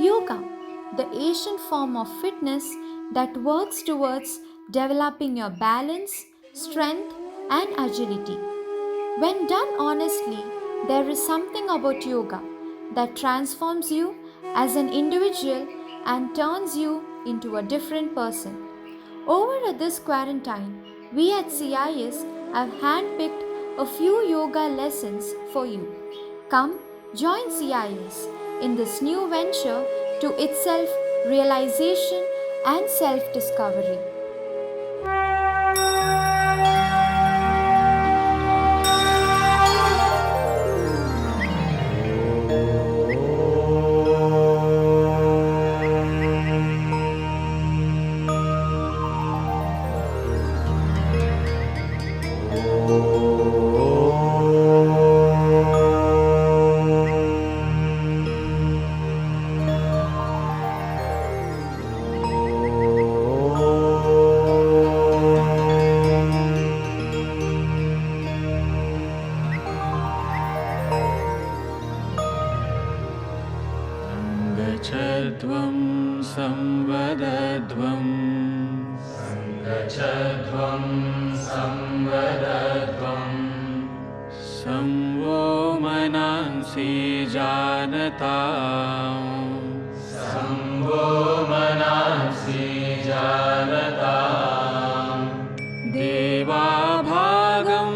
Yoga, the Asian form of fitness that works towards developing your balance, strength, and agility. When done honestly, there is something about yoga that transforms you as an individual and turns you into a different person. Over this quarantine, we at CIS have handpicked a few yoga lessons for you. Come, join CIS in this new venture to its self realization and self discovery. गच्छध्वं संवदध्वं गच्छध्वं संवदध्वं संवो मनांसि जानताम् संवो मनांसि जानताम् देवाभागं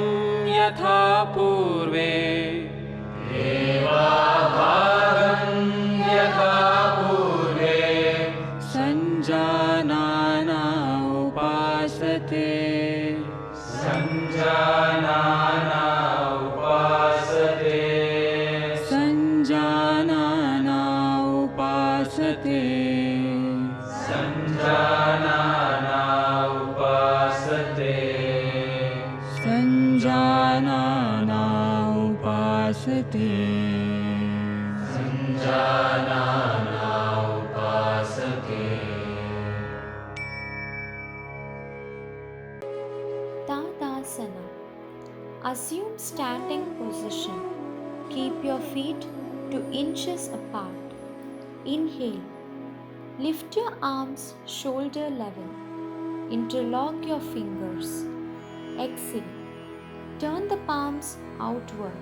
यथा पूर्वे देवाभागं यथा पूर्वे सञ्जानाना उपासते सञ्जानाना उपासते सञ्जानाना उपासते सञ्जानाना उपासते सञ्जानाना उपासते सञ्जानाना उपासते Tadasana. Assume standing position. Keep your feet 2 inches apart. Inhale. Lift your arms shoulder level. Interlock your fingers. Exhale. Turn the palms outward.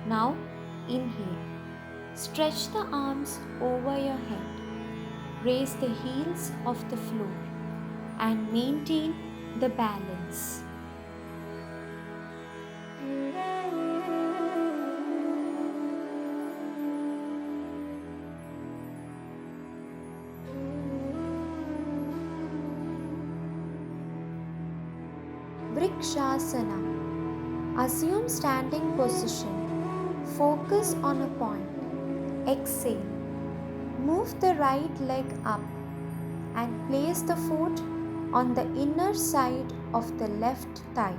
Now inhale. Stretch the arms over your head. Raise the heels of the floor and maintain the balance. Vrikshasana. Assume standing position. Focus on a point. Exhale. Move the right leg up and place the foot on the inner side of the left thigh.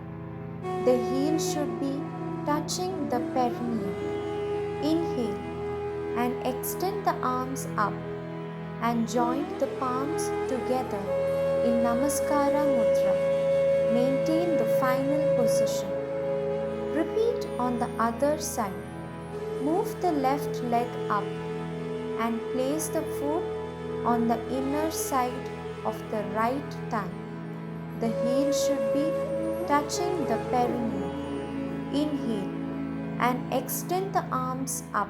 The heel should be touching the perineum. Inhale and extend the arms up and join the palms together in Namaskara Mudra. Maintain the final position. Repeat on the other side. Move the left leg up and place the foot on the inner side of the right thigh. The heel should be touching the perineum. Inhale and extend the arms up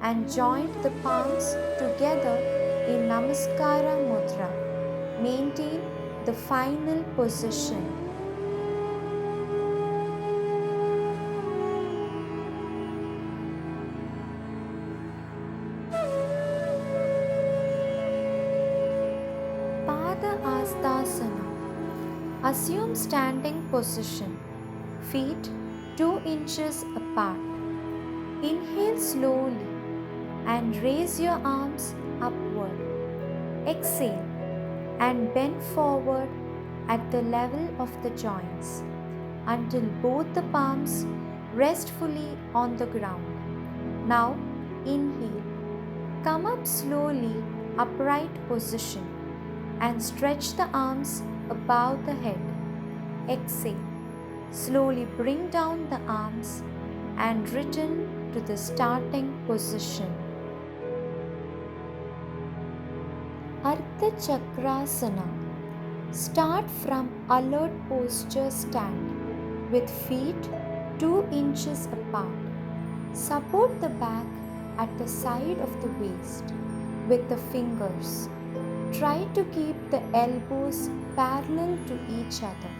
and join the palms together in Namaskara Mudra. Maintain the final position. Pada Astasana. Assume standing position. Feet 2 inches apart. Inhale slowly and raise your arms upward. Exhale and bend forward at the level of the joints until both the palms rest fully on the ground. Now inhale. Come up slowly, upright position and stretch the arms above the head. Exhale. Slowly bring down the arms and return to the starting position. Ardha Chakrasana. Start from alert posture stand with feet 2 inches apart. Support the back at the side of the waist with the fingers. Try to keep the elbows parallel to each other.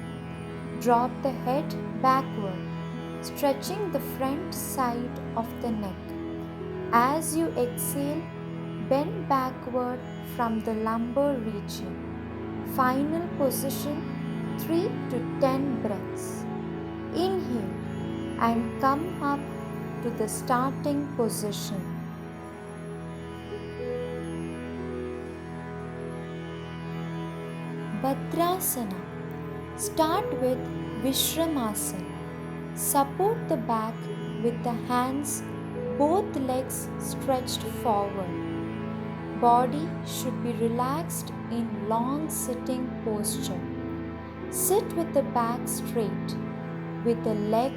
Drop the head backward, stretching the front side of the neck. As you exhale, bend backward from the lumbar region. Final position 3 to 10 breaths. Inhale and come up to the starting position. Bhadrasana. Start with Vishramasana. Support the back with the hands, both legs stretched forward. Body should be relaxed in long sitting posture. Sit with the back straight, with the leg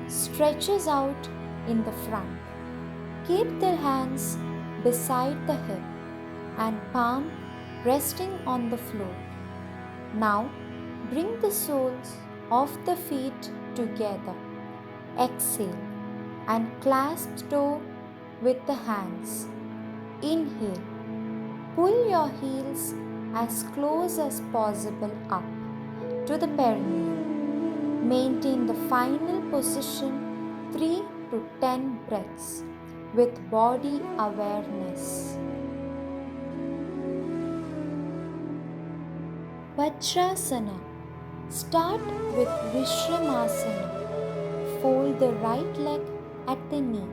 stretches out in the front. Keep the hands beside the hip and palm resting on the floor. Now, bring the soles of the feet together. Exhale and clasp toe with the hands. Inhale. Pull your heels as close as possible up to the perineum. Maintain the final position 3 to 10 breaths with body awareness. Vajrasana. Start with Vishramasana. Fold the right leg at the knee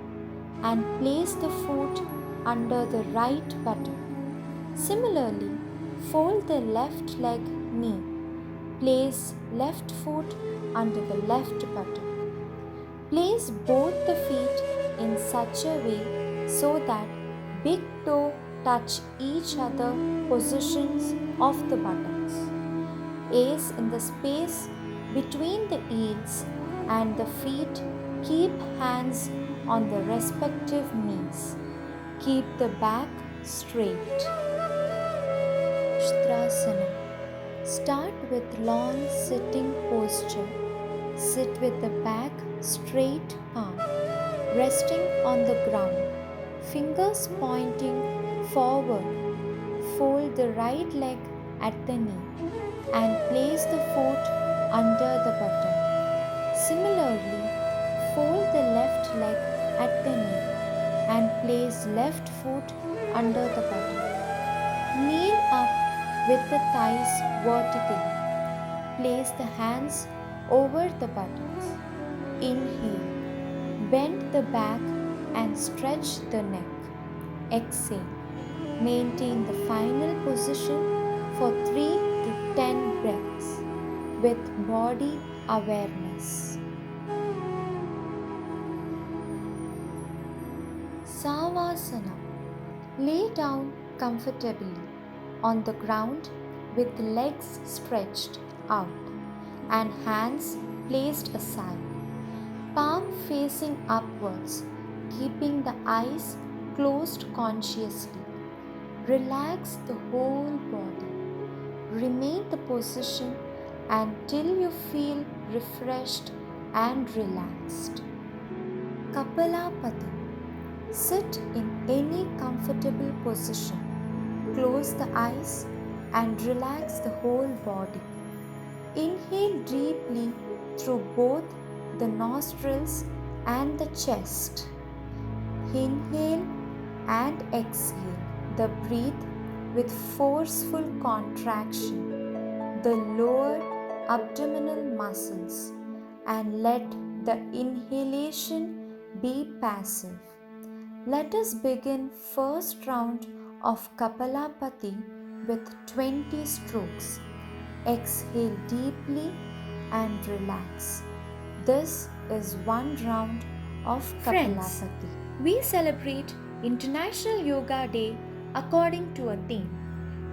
and place the foot under the right buttock. Similarly, fold the left leg knee. Place left foot under the left buttock. Place both the feet in such a way so that big toe touch each other positions of the buttocks. Ace in the space between the heels and the feet, keep hands on the respective knees. Keep the back straight. Ustrasana. Start with long sitting posture. Sit with the back straight, palm resting on the ground, fingers pointing forward. Fold the right leg at the knee and place the foot under the buttock. Similarly, fold the left leg at the knee and place left foot under the buttock. Kneel up with the thighs vertically. Place the hands over the buttocks. Inhale. Bend the back and stretch the neck. Exhale. Maintain the final position for 3 to 10 breaths with body awareness. Savasana. Lay down comfortably on the ground with legs stretched out and hands placed aside. Palm facing upwards, keeping the eyes closed consciously. Relax the whole body. Remain the position until you feel refreshed and relaxed. Kapalabhati. Sit in any comfortable position. Close the eyes and relax the whole body. Inhale deeply through both the nostrils and the chest. Inhale and exhale the breath with forceful contraction, the lower abdominal muscles, and let the inhalation be passive. Let us begin first round of Kapalabhati with 20 strokes. Exhale deeply and relax. This is one round of Friends, Kapalabhati. we celebrate International Yoga Day according to a theme.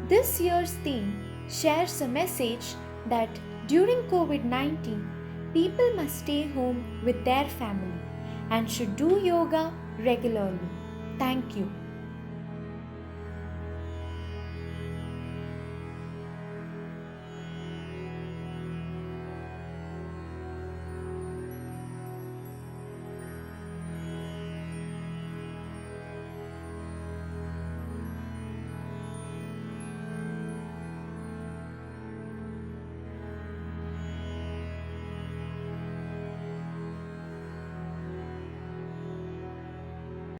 This year's theme shares a message that during COVID-19, people must stay home with their family and should do yoga regularly. Thank you.